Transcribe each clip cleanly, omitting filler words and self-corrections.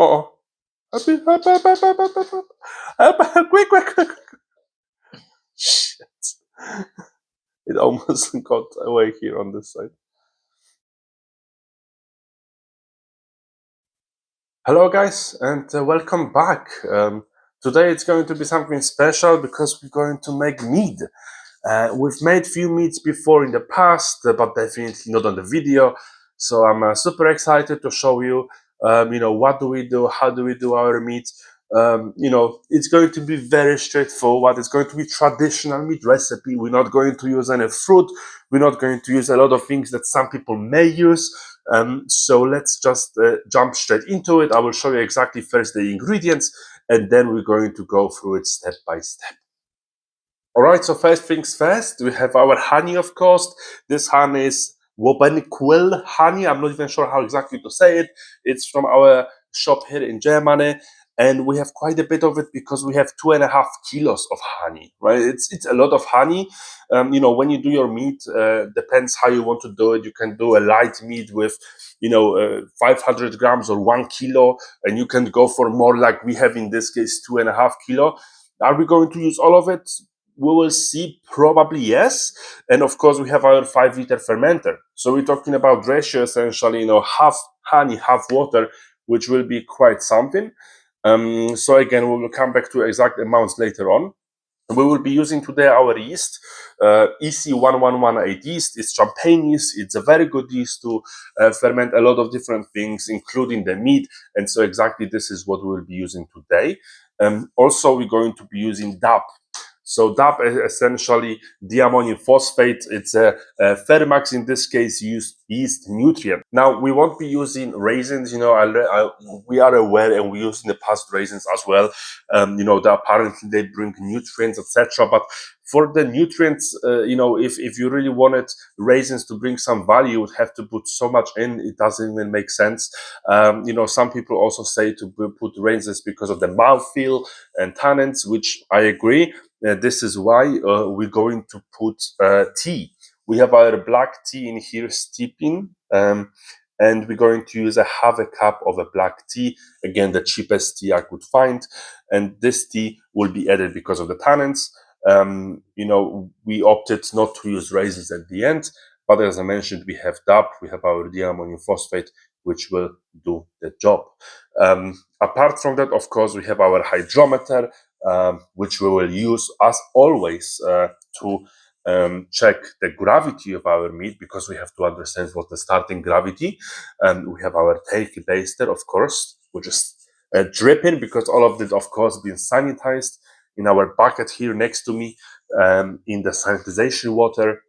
Oh, quick, quick, quick. Shit. It almost got away here on this side. Hello guys, and welcome back. Today it's going to be something special because we're going to make mead. We've made few meads before in the past, but definitely not on the video. So I'm super excited to show you, what do we do, how do we do our mead. It's going to be very straightforward. It's going to be traditional mead recipe. We're not going to use any fruit. We're not going to use a lot of things that some people may use. So let's just jump straight into it. I will show you exactly first the ingredients, and then we're going to go through it step by step. All right, so first things first, we have our honey, of course. This honey is Wobenquill honey. I'm not even sure how exactly to say it. It's from our shop here in Germany, and we have quite a bit of it because we have 2.5 kilos of honey, right? It's a lot of honey. When you do your meat, depends how you want to do it. You can do a light meat with 500 grams or 1 kilo, and you can go for more like we have in this case 2.5 kilo. Are we going to use all of it? We will see, probably yes. And of course, we have our 5-liter fermenter. So we're talking about ratio essentially, half honey, half water, which will be quite something. So again, we will come back to exact amounts later on. We will be using today our yeast, EC 1118 yeast. It's champagne yeast. It's a very good yeast to ferment a lot of different things, including the mead. And so exactly this is what we will be using today. Also, we're going to be using DAP. So DAP is essentially diammonium phosphate. It's a Fermax, in this case, used yeast nutrient. Now, we won't be using raisins. We are aware, and we used in the past raisins as well. That apparently they bring nutrients, etc. But for the nutrients, if you really wanted raisins to bring some value, you would have to put so much in. It doesn't even make sense. Some people also say to put raisins because of the mouthfeel and tannins, which I agree. This is why we're going to put tea. We have our black tea in here steeping, and we're going to use a half a cup of a black tea. Again, the cheapest tea I could find. And this tea will be added because of the tannins. We opted not to use raisins at the end, but as I mentioned, we have DAP, we have our diammonium phosphate, which will do the job. Apart from that, of course, we have our hydrometer, which we will use as always to check the gravity of our meat, because we have to understand what the starting gravity. We have our turkey baster, of course, which is dripping because all of this, of course, been sanitized in our bucket here next to me in the sanitization water.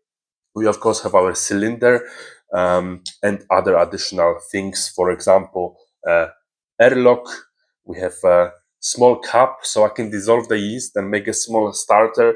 We, of course, have our cylinder and other additional things. For example, airlock. We have a small cup, so I can dissolve the yeast and make a small starter.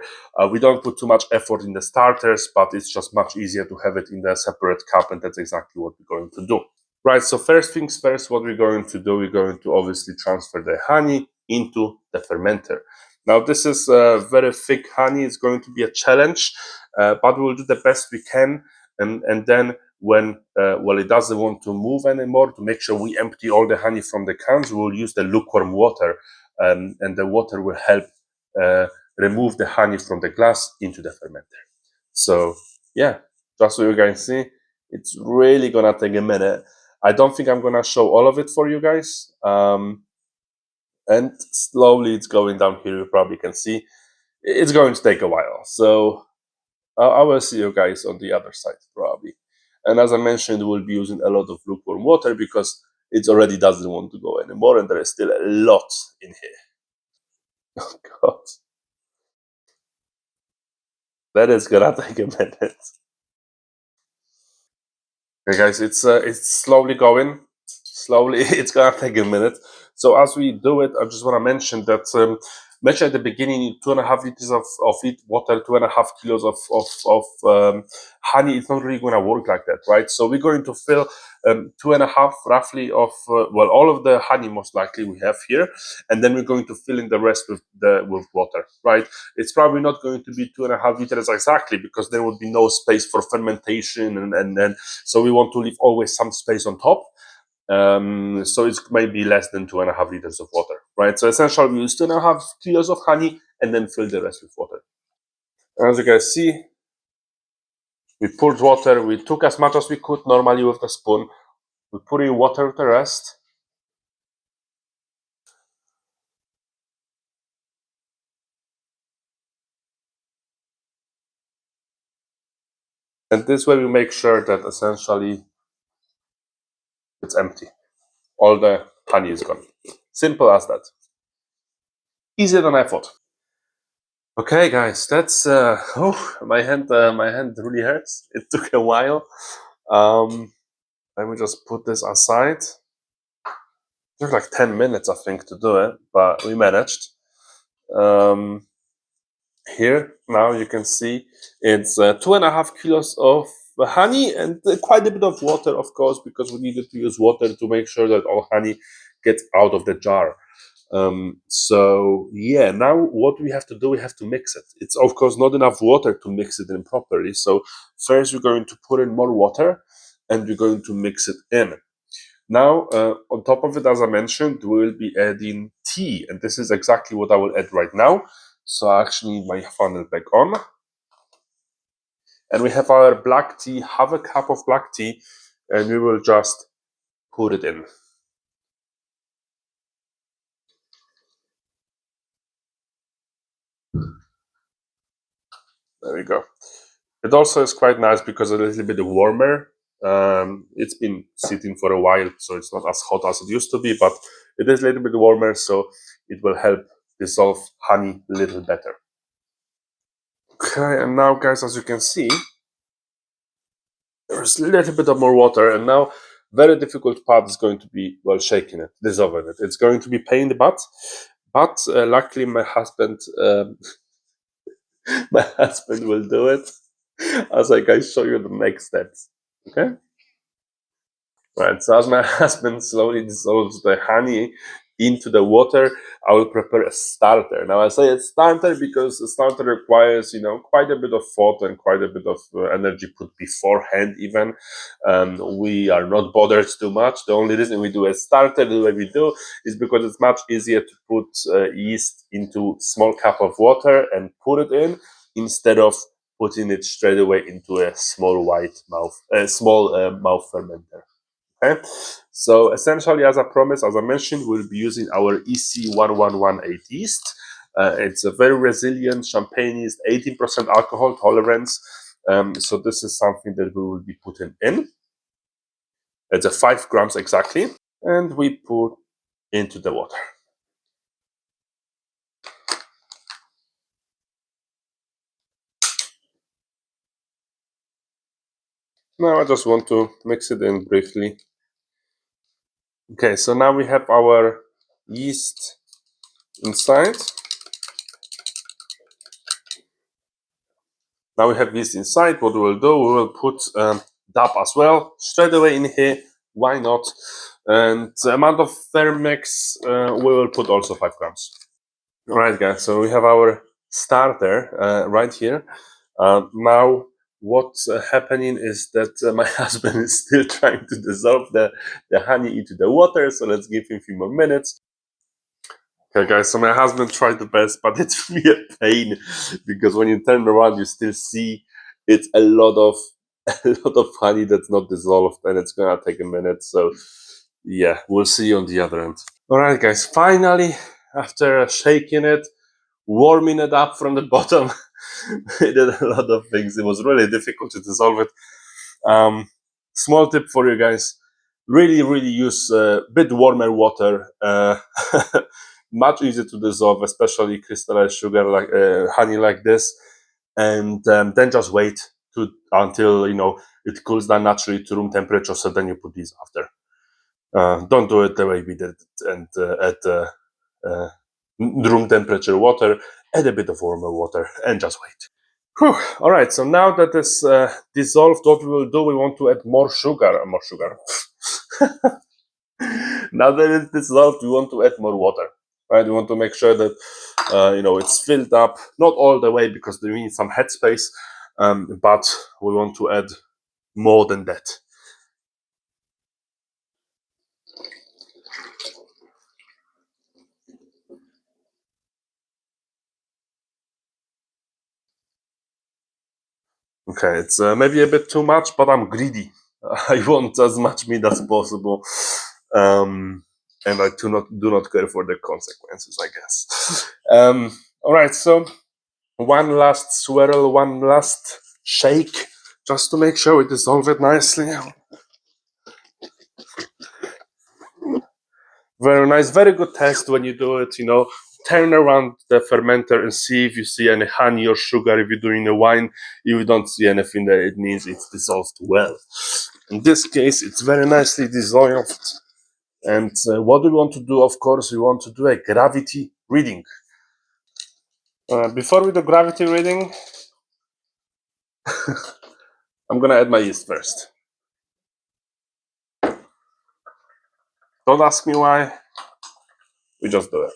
We don't put too much effort in the starters, but it's just much easier to have it in a separate cup, and that's exactly what we're going to do. Right, so first things first, what we're going to do, we're going to obviously transfer the honey into the fermenter. Now, this is very thick honey. It's going to be a challenge, but we'll do the best we can. And then when it doesn't want to move anymore, to make sure we empty all the honey from the cans, we'll use the lukewarm water, and the water will help remove the honey from the glass into the fermenter. So yeah, just so you guys see, it's really gonna take a minute. I don't think I'm gonna show all of it for you guys. And slowly it's going down here. You probably can see it's going to take a while. So I will see you guys on the other side probably. And as I mentioned, we'll be using a lot of lukewarm water because it already doesn't want to go anymore, and there is still a lot in here. Oh God, that is gonna take a minute. Okay, guys, it's slowly going. Slowly, it's gonna take a minute. So as we do it, I just want to mention that mentioned at the beginning, 2.5 liters of water, 2.5 kilos of honey. It's not really going to work like that, right? So we're going to fill 2.5 roughly of all of the honey, most likely we have here, and then we're going to fill in the rest with water, right? It's probably not going to be 2.5 liters exactly, because there would be no space for fermentation, and so we want to leave always some space on top. So it may be less than 2.5 liters of water, right? So essentially we use 2.5 kilos of honey and then fill the rest with water. As you guys see, we poured water, we took as much as we could normally with the spoon, we put in water with the rest. And this way we make sure that essentially it's empty. All the honey is gone. Simple as that. Easier than I thought. Okay, guys, that's my hand really hurts. It took a while. Let me just put this aside. It took like 10 minutes, I think, to do it, but we managed. Here now you can see it's 2.5 kilos of honey and quite a bit of water, of course, because we needed to use water to make sure that all honey gets out of the jar. So yeah, now what we have to do, we have to mix it. It's of course not enough water to mix it in properly. So first we're going to put in more water and we're going to mix it in. Now, on top of it, as I mentioned, we will be adding tea, and this is exactly what I will add right now. So I actually need my funnel back on. And we have our black tea, half a cup of black tea, and we will just put it in. There we go. It also is quite nice because it's a little bit warmer. It's been sitting for a while, so it's not as hot as it used to be, but it is a little bit warmer, so it will help dissolve honey a little better. Okay, and now, guys, as you can see, there's a little bit of more water, and now very difficult part is going to be, well, shaking it, dissolving it. It's going to be pain in the butt, but luckily my husband my husband will do it as I guys show you the next steps. Okay. Right, so as my husband slowly dissolves the honey into the water, I will prepare a starter. Now I say a starter because a starter requires, quite a bit of thought and quite a bit of energy put beforehand even. We are not bothered too much. The only reason we do a starter the way we do is because it's much easier to put yeast into small cup of water and put it in instead of putting it straight away into a small mouth fermenter. Okay, so essentially, as I promised, as I mentioned, we'll be using our EC1118 yeast. It's a very resilient champagne yeast, 18% alcohol tolerance. So this is something that we will be putting in. It's a 5 grams exactly, and we put into the water. Now I just want to mix it in briefly. Okay, so now we have our yeast inside. Now we have yeast inside. What we will do, we will put DAP as well straight away in here. Why not? And the amount of Fermax we will put also 5 grams. All right, guys. So we have our starter right here. Now, what's happening is that my husband is still trying to dissolve the honey into the water. So let's give him a few more minutes. Okay, guys, so my husband tried the best, but it's really a pain because when you turn around, you still see it's a lot of honey that's not dissolved, and it's gonna take a minute. So yeah, we'll see you on the other end. All right, guys, finally, after shaking it, warming it up from the bottom, we did a lot of things. It was really difficult to dissolve it. Small tip for you guys: really use a bit warmer water. Much easier to dissolve, especially crystallized sugar like honey like this, and then just wait until it cools down naturally to room temperature. So then you put these after. Don't do it the way we did it, and at room temperature water. Add a bit of warmer water and just wait. Whew. All right. So now that it's dissolved, what we will do? We want to add more sugar. More sugar. Now that it's dissolved, we want to add more water. Right, we want to make sure that it's filled up, not all the way because we need some headspace, but we want to add more than that. Okay, it's maybe a bit too much, but I'm greedy. I want as much meat as possible, and I do not care for the consequences, I guess. All right, so one last swirl, one last shake, just to make sure it dissolves it nicely. Very nice, very good test when you do it. Turn around the fermenter and see if you see any honey or sugar. If you're doing a wine, if you don't see anything there, it means it's dissolved well. In this case, it's very nicely dissolved. And what we want to do, of course, we want to do a gravity reading. Before we do gravity reading, I'm gonna add my yeast first. Don't ask me why. We just do it.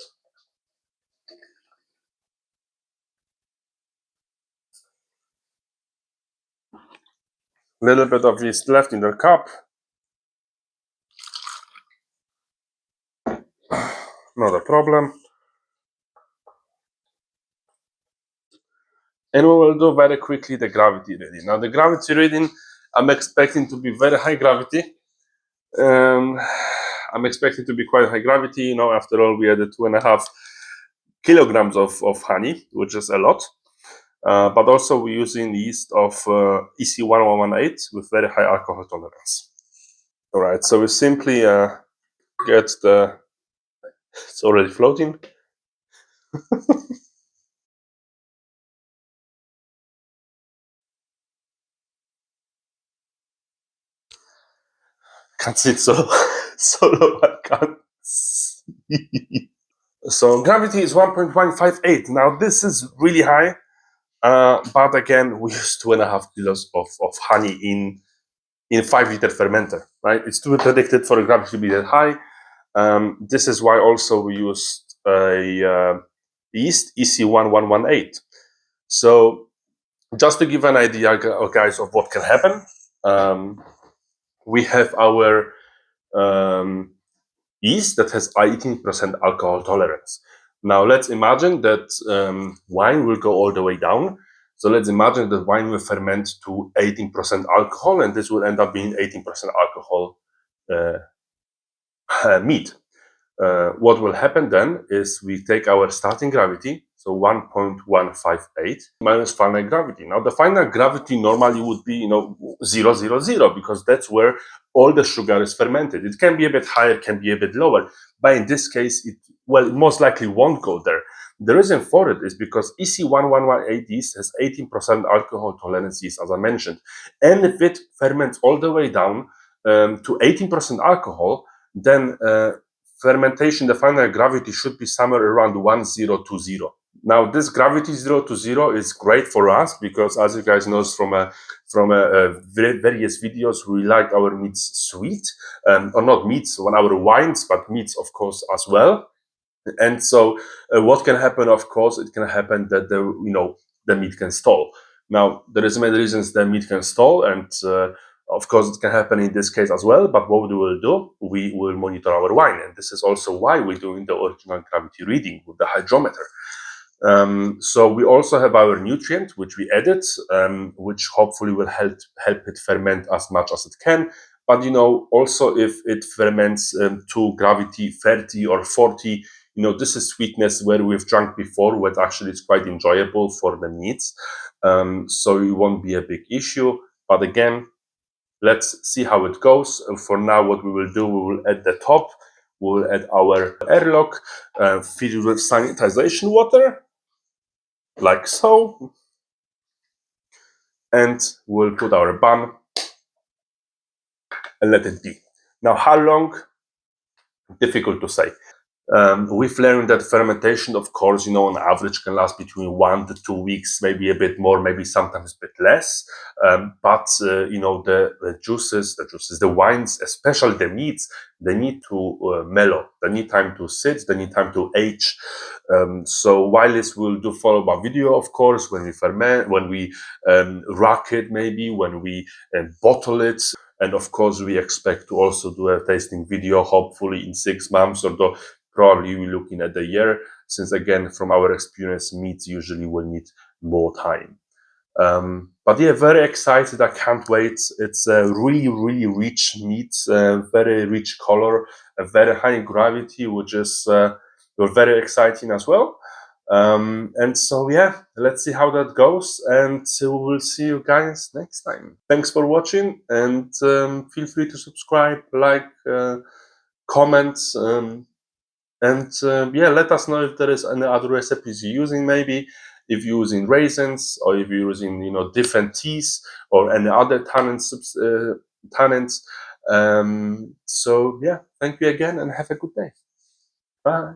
Little bit of yeast left in the cup. Not a problem. And we will do very quickly the gravity reading. Now, the gravity reading, I'm expecting to be very high gravity. I'm expecting to be quite high gravity. After all, we added 2.5 kilograms of honey, which is a lot. But also we're using yeast of EC 1118 with very high alcohol tolerance. All right, so we simply get it's already floating. Can't see it so low, I can't see. So gravity is 1.158. Now this is really high, but again, we use 2.5 kilos of honey in 5-liter fermenter, right? It's too predicted for the gravity to be that high. This is why also we used a yeast EC 1118. So just to give an idea, guys, of what can happen, we have our yeast that has 18% alcohol tolerance. Now let's imagine that wine will go all the way down. So let's imagine that wine will ferment to 18% alcohol, and this will end up being 18% alcohol mead. What will happen then is we take our starting gravity, so 1.158 minus final gravity. Now the final gravity normally would be 0, 0, 0, because that's where all the sugar is fermented. It can be a bit higher, can be a bit lower, but in this case, it most likely won't go there. The reason for it is because EC 1118 yeast has 18% alcohol tolerance yeast, as I mentioned, and if it ferments all the way down to 18% alcohol, then fermentation, the final gravity should be somewhere around 1020. Now, this gravity 0 to 0 is great for us because, as you guys know from various videos, we like our meats sweet, or not meats on our wines, but meats, of course, as well. And so, what can happen? Of course, it can happen that the meat can stall. Now, there is many reasons the meat can stall, and of course, it can happen in this case as well, but what we will do, we will monitor our wine. And this is also why we're doing the original gravity reading with the hydrometer. So we also have our nutrient, which we added, which hopefully will help it ferment as much as it can. But, also if it ferments to gravity 30 or 40, this is sweetness where we've drunk before, what actually is quite enjoyable for the meats. So it won't be a big issue. But again, let's see how it goes. And for now, what we will do, we will add the top, we'll add our airlock, fill it with sanitization water, like so. And we'll put our bun and let it be. Now, how long? Difficult to say. We've learned that fermentation, of course, on average can last between 1 to 2 weeks, maybe a bit more, maybe sometimes a bit less. But the juices, the wines, especially the meats, they need to mellow. They need time to sit. They need time to age. So while this will do follow-up video, of course, when we ferment, when we rack it, maybe when we bottle it. And of course, we expect to also do a tasting video, hopefully in 6 months, or probably we're looking at a year, since again, from our experience, meats usually will need more time. But yeah, very excited. I can't wait. It's a really rich meat, very rich color, a very high gravity, which is very exciting as well. And so yeah, let's see how that goes, and we'll see you guys next time. Thanks for watching, and feel free to subscribe, like, comment, and yeah, let us know if there is any other recipes you're using, maybe if you're using raisins, or if you're using, you know, different teas or any other tannins. So yeah, thank you again and have a good day. Bye.